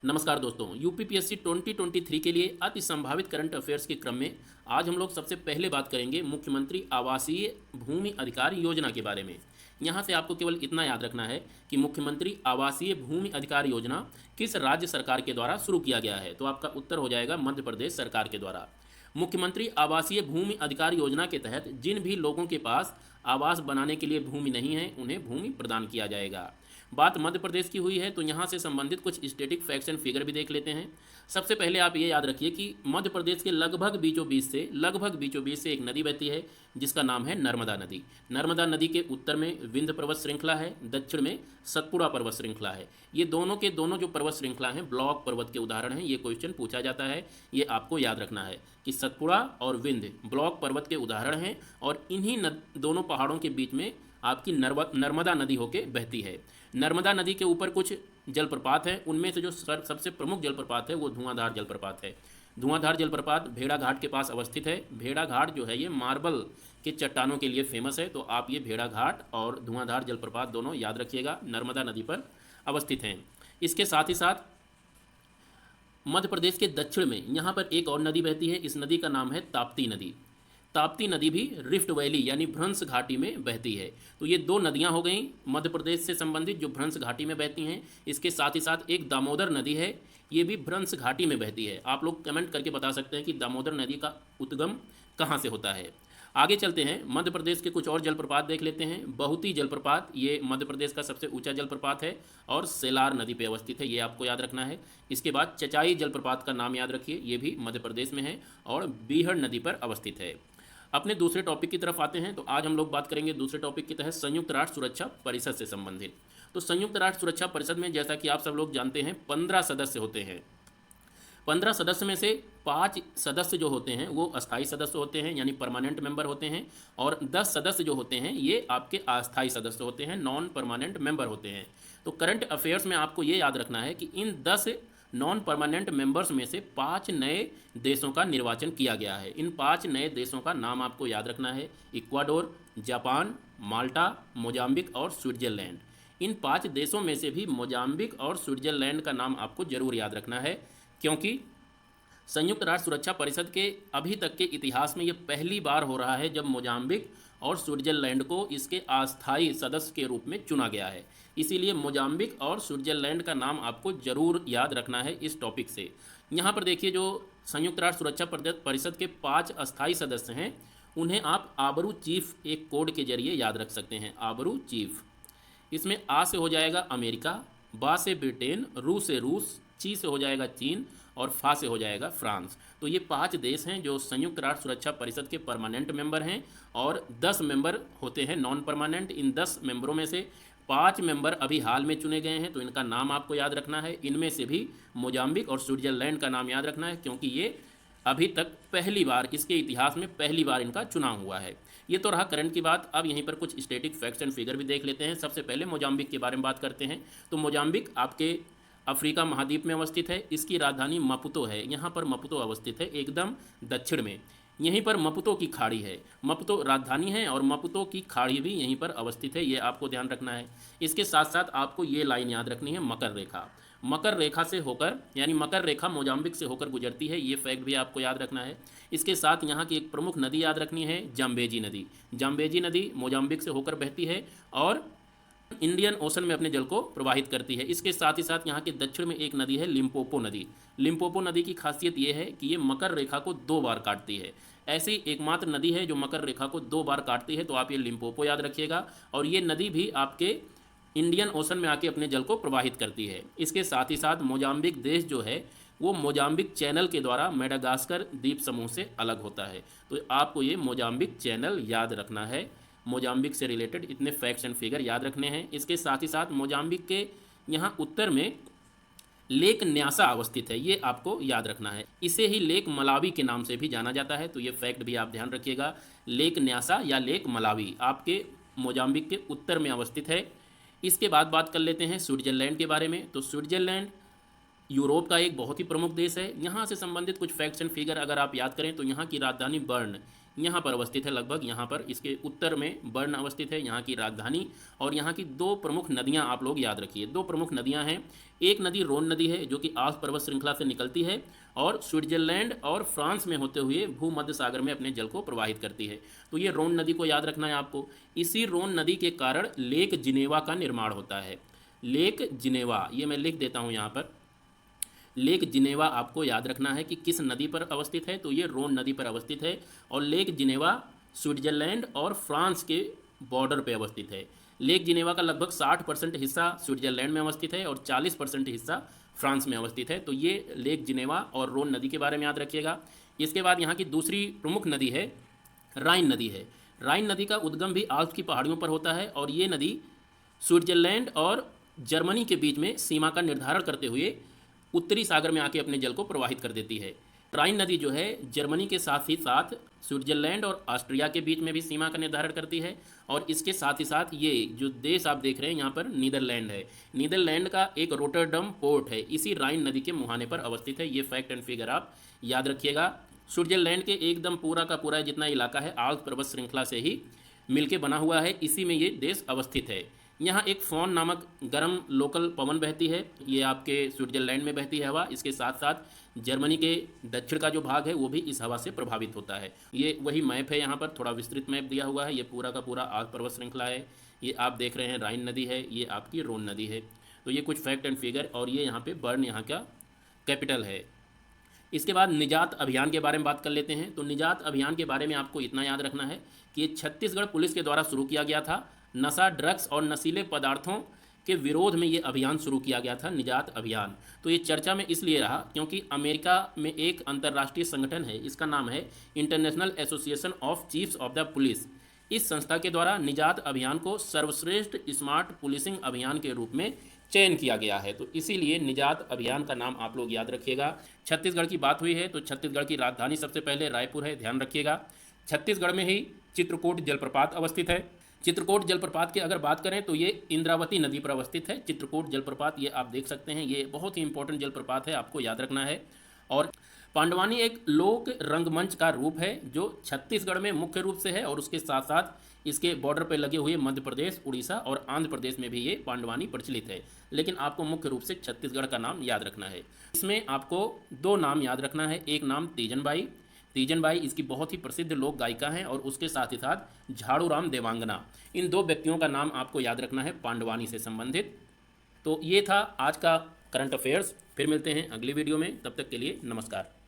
नमस्कार दोस्तों, यूपीपीएससी 2023 के लिए अति संभावित करंट अफेयर्स के क्रम में आज हम लोग सबसे पहले बात करेंगे मुख्यमंत्री आवासीय भूमि अधिकार योजना के बारे में। यहाँ से आपको केवल इतना याद रखना है कि मुख्यमंत्री आवासीय भूमि अधिकार योजना किस राज्य सरकार के द्वारा शुरू किया गया है। तो आपका उत्तर हो जाएगा मध्य प्रदेश सरकार के द्वारा। मुख्यमंत्री आवासीय भूमि अधिकार योजना के तहत जिन भी लोगों के पास आवास बनाने के लिए भूमि नहीं है उन्हें भूमि प्रदान किया जाएगा। बात मध्य प्रदेश की हुई है तो यहाँ से संबंधित कुछ स्टैटिक फैक्ट्स एंड फिगर भी देख लेते हैं। सबसे पहले आप ये याद रखिए कि मध्य प्रदेश के लगभग बीचों बीच से एक नदी बहती है जिसका नाम है नर्मदा नदी। नर्मदा नदी के उत्तर में विंध्य पर्वत श्रृंखला है, दक्षिण में सतपुड़ा पर्वत श्रृंखला है। ये दोनों के दोनों जो पर्वत श्रृंखला हैं ब्लॉक पर्वत के उदाहरण हैं। ये क्वेश्चन पूछा जाता है, ये आपको याद रखना है कि सतपुड़ा और विंध्य ब्लॉक पर्वत के उदाहरण हैं और इन्हीं दोनों पहाड़ों के बीच में आपकी नर्मदा नदी होके बहती है। नर्मदा नदी के ऊपर कुछ जलप्रपात हैं, उनमें से जो सबसे प्रमुख जलप्रपात है वो धुआंधार जलप्रपात है। धुआंधार जलप्रपात भेड़ाघाट के पास अवस्थित है। भेड़ाघाट जो है ये मार्बल के चट्टानों के लिए फेमस है, तो आप ये भेड़ाघाट और धुआंधार जलप्रपात दोनों याद रखिएगा, नर्मदा नदी पर अवस्थित हैं। इसके साथ ही साथ मध्य प्रदेश के दक्षिण में यहाँ पर एक और नदी बहती है। इस नदी का नाम है ताप्ती नदी। ताप्ती नदी भी रिफ्ट वैली यानी भ्रंश घाटी में बहती है। तो ये दो नदियां हो गई मध्य प्रदेश से संबंधित जो भ्रंश घाटी में बहती हैं। इसके साथ ही साथ एक दामोदर नदी है, ये भी भ्रंश घाटी में बहती है। आप लोग कमेंट करके बता सकते हैं कि दामोदर नदी का उद्गम कहाँ से होता है। आगे चलते हैं, मध्य प्रदेश के कुछ और जलप्रपात देख लेते हैं। बहुती जलप्रपात ये मध्य प्रदेश का सबसे ऊंचा जलप्रपात है और सेलार नदी पे अवस्थित है, ये आपको याद रखना है। इसके बाद चचाई जलप्रपात का नाम याद रखिए, ये भी मध्य प्रदेश में है और बीहड़ नदी पर अवस्थित है। अपने दूसरे टॉपिक की तरफ आते हैं तो आज हम लोग बात करेंगे दूसरे टॉपिक के तहत संयुक्त राष्ट्र सुरक्षा परिषद से संबंधित। तो संयुक्त राष्ट्र सुरक्षा परिषद में जैसा कि आप सब लोग जानते हैं 15 सदस्य होते हैं। 15 सदस्य में से 5 सदस्य जो होते हैं वो अस्थायी सदस्य होते हैं यानी परमानेंट मेंबर होते हैं, और 10 सदस्य जो होते हैं ये आपके अस्थायी सदस्य होते हैं, नॉन परमानेंट मेंबर होते हैं। तो करंट अफेयर्स में आपको ये याद रखना है कि इन 10 नॉन परमानेंट मेंबर्स में से 5 नए देशों का निर्वाचन किया गया है। इन 5 नए देशों का नाम आपको याद रखना है, इक्वाडोर, जापान, माल्टा, मोजाम्बिक और स्विट्जरलैंड। इन 5 देशों में से भी मोजाम्बिक और स्विट्जरलैंड का नाम आपको जरूर याद रखना है, क्योंकि संयुक्त राष्ट्र सुरक्षा परिषद के अभी तक के इतिहास में ये पहली बार हो रहा है जब मोजाम्बिक और स्विट्जरलैंड को इसके अस्थायी सदस्य के रूप में चुना गया है। इसीलिए मोजाम्बिक और स्विट्जरलैंड का नाम आपको जरूर याद रखना है इस टॉपिक से। यहाँ पर देखिए, जो संयुक्त राष्ट्र सुरक्षा परिषद के 5 अस्थायी सदस्य हैं उन्हें आप आबरू चीफ एक कोड के जरिए याद रख सकते हैं, आबरू चीफ। इसमें आ से हो जाएगा अमेरिका, बा से ब्रिटेन, रू से रूस, ची से हो जाएगा चीन और फा से हो जाएगा फ्रांस। तो ये 5 देश हैं जो संयुक्त राष्ट्र सुरक्षा परिषद के परमानेंट मेंबर हैं और 10 मेंबर होते हैं नॉन परमानेंट। इन 10 मेंबरों में से 5 मेंबर अभी हाल में चुने गए हैं, तो इनका नाम आपको याद रखना है। इनमें से भी मोजाम्बिक और स्विट्जरलैंड का नाम याद रखना है, क्योंकि ये अभी तक पहली बार, इसके इतिहास में पहली बार इनका चुनाव हुआ है। ये तो रहा करंट की बात। अब यहीं पर कुछ स्टैटिक फैक्ट्स एंड फिगर भी देख लेते हैं। सबसे पहले मोजाम्बिक के बारे में बात करते हैं। तो मोजाम्बिक आपके अफ्रीका महाद्वीप में अवस्थित है। इसकी राजधानी मपुतो है। यहाँ पर मपुतो अवस्थित है एकदम दक्षिण में। यहीं पर मपुतो की खाड़ी है। मपुतो राजधानी है और मपुतो की खाड़ी भी यहीं पर अवस्थित है, ये आपको ध्यान रखना है। इसके साथ साथ आपको ये लाइन याद रखनी है, मकर रेखा। मकर रेखा से होकर यानी मकर रेखा मोजाम्बिक से होकर गुजरती है, ये फैक्ट भी आपको याद रखना है। इसके साथ यहाँ की एक प्रमुख नदी याद रखनी है, जाम्बेजी नदी। जाम्बेजी नदी मोजाम्बिक से होकर बहती है और इंडियन ओशन में अपने जल को प्रवाहित करती है। इसके साथ ही साथ यहाँ के दक्षिण में एक नदी है लिम्पोपो नदी। लिम्पोपो नदी की खासियत ये है कि ये मकर रेखा को 2 बार काटती है। ऐसी एकमात्र नदी है जो मकर रेखा को 2 बार काटती है, तो आप ये लिम्पोपो याद रखिएगा। और ये नदी भी आपके इंडियन ओशन में आके अपने जल को प्रवाहित करती है। इसके साथ ही साथ मोजाम्बिक देश जो है वो मोजाम्बिक चैनल के द्वारा मेडागास्कर द्वीप समूह से अलग होता है। तो आपको ये मोजाम्बिक चैनल याद रखना है। मोजाम्बिक से रिलेटेड इतने फैक्ट्स एंड फिगर याद रखने हैं। इसके साथ ही साथ मोजाम्बिक के यहाँ उत्तर में लेक न्यासा अवस्थित है, ये आपको याद रखना है। इसे ही लेक मलावी के नाम से भी जाना जाता है, तो ये फैक्ट भी आप ध्यान रखिएगा। लेक न्यासा या लेक मलावी आपके मोजाम्बिक के उत्तर में अवस्थित है। इसके बाद बात कर लेते हैं स्विट्जरलैंड के बारे में। तो स्विट्जरलैंड यूरोप का एक बहुत ही प्रमुख देश है। यहाँ से संबंधित कुछ फैक्ट्स एंड फिगर अगर आप याद करें तो यहाँ की राजधानी बर्न, यहाँ पर अवस्थित है लगभग। यहाँ पर इसके उत्तर में बर्न अवस्थित है, यहाँ की राजधानी। और यहाँ की दो प्रमुख नदियाँ आप लोग याद रखिए, दो प्रमुख नदियाँ हैं। एक नदी रोन नदी है जो कि आल्प्स पर्वत श्रृंखला से निकलती है और स्विट्जरलैंड और फ्रांस में होते हुए भूमध्य सागर में अपने जल को प्रवाहित करती है। तो ये रोन नदी को याद रखना है आपको। इसी रोन नदी के कारण लेक जिनेवा का निर्माण होता है। लेक जिनेवा, ये मैं लिख देता हूँ यहाँ पर। लेक जिनेवा आपको याद रखना है कि किस नदी पर अवस्थित है, तो ये रोन नदी पर अवस्थित है। और लेक जिनेवा स्विट्जरलैंड और फ्रांस के बॉर्डर पर अवस्थित है। लेक जिनेवा का लगभग 60% हिस्सा स्विट्जरलैंड में अवस्थित है और 40% हिस्सा फ्रांस में अवस्थित है। तो ये लेक जिनेवा और रोन नदी के बारे में याद रखिएगा। इसके बाद यहाँ की दूसरी प्रमुख नदी है राइन नदी है। राइन नदी का उद्गम भी आल्प्स की पहाड़ियों पर होता है और ये नदी स्विट्जरलैंड और जर्मनी के बीच में सीमा का निर्धारण करते हुए उत्तरी सागर में आके अपने जल को प्रवाहित कर देती है। राइन नदी जो है जर्मनी के साथ ही साथ स्विट्जरलैंड और ऑस्ट्रिया के बीच में भी सीमा का निर्धारण करती है। और इसके साथ ही साथ ये जो देश आप देख रहे हैं यहाँ पर नीदरलैंड है। नीदरलैंड का एक रोटरडम पोर्ट है, इसी राइन नदी के मुहाने पर अवस्थित है। ये फैक्ट एंड फिगर आप याद रखिएगा। स्विट्जरलैंड के एकदम पूरा का पूरा जितना इलाका है आल्प्स पर्वत श्रृंखला से ही मिलके बना हुआ है, इसी में ये देश अवस्थित है। यहाँ एक फोन नामक गर्म लोकल पवन बहती है, ये आपके स्विट्जरलैंड में बहती है हवा। इसके साथ साथ जर्मनी के दक्षिण का जो भाग है वो भी इस हवा से प्रभावित होता है। ये वही मैप है, यहाँ पर थोड़ा विस्तृत मैप दिया हुआ है। ये पूरा का पूरा आल्प्स पर्वत श्रृंखला है। ये आप देख रहे हैं राइन नदी है, ये आपकी रोन नदी है। तो ये कुछ फैक्ट एंड फिगर। और ये यहाँ पे बर्न यहाँ का कैपिटल है। इसके बाद निजात अभियान के बारे में बात कर लेते हैं। तो निजात अभियान के बारे में आपको इतना याद रखना है कि ये छत्तीसगढ़ पुलिस के द्वारा शुरू किया गया था। नशा, ड्रग्स और नशीले पदार्थों के विरोध में ये अभियान शुरू किया गया था, निजात अभियान। तो ये चर्चा में इसलिए रहा क्योंकि अमेरिका में एक अंतर्राष्ट्रीय संगठन है, इसका नाम है international association of chiefs of the police. इस संस्था के द्वारा निजात अभियान को सर्वश्रेष्ठ स्मार्ट पुलिसिंग अभियान के रूप में चयन किया गया है। तो इसीलिए निजात अभियान का नाम आप लोग याद रखिएगा। छत्तीसगढ़ की बात हुई है तो छत्तीसगढ़ की राजधानी सबसे पहले रायपुर है, ध्यान रखिएगा। छत्तीसगढ़ में ही चित्रकूट जलप्रपात अवस्थित है। चित्रकूट जलप्रपात की अगर बात करें तो ये इंद्रावती नदी पर अवस्थित है। चित्रकूट जलप्रपात ये आप देख सकते हैं, ये बहुत ही इंपॉर्टेंट जलप्रपात है, आपको याद रखना है। और पांडवानी एक लोक रंगमंच का रूप है जो छत्तीसगढ़ में मुख्य रूप से है और उसके साथ साथ इसके बॉर्डर पर लगे हुए मध्य प्रदेश, उड़ीसा और आंध्र प्रदेश में भी ये पांडवानी प्रचलित है। लेकिन आपको मुख्य रूप से छत्तीसगढ़ का नाम याद रखना है। इसमें आपको दो नाम याद रखना है, एक नाम तीजन बाई इसकी बहुत ही प्रसिद्ध लोक गायिका हैं और उसके साथ ही साथ झाड़ूराम देवांगना। इन दो व्यक्तियों का नाम आपको याद रखना है पांडवानी से संबंधित। तो ये था आज का करंट अफेयर्स। फिर मिलते हैं अगली वीडियो में, तब तक के लिए नमस्कार।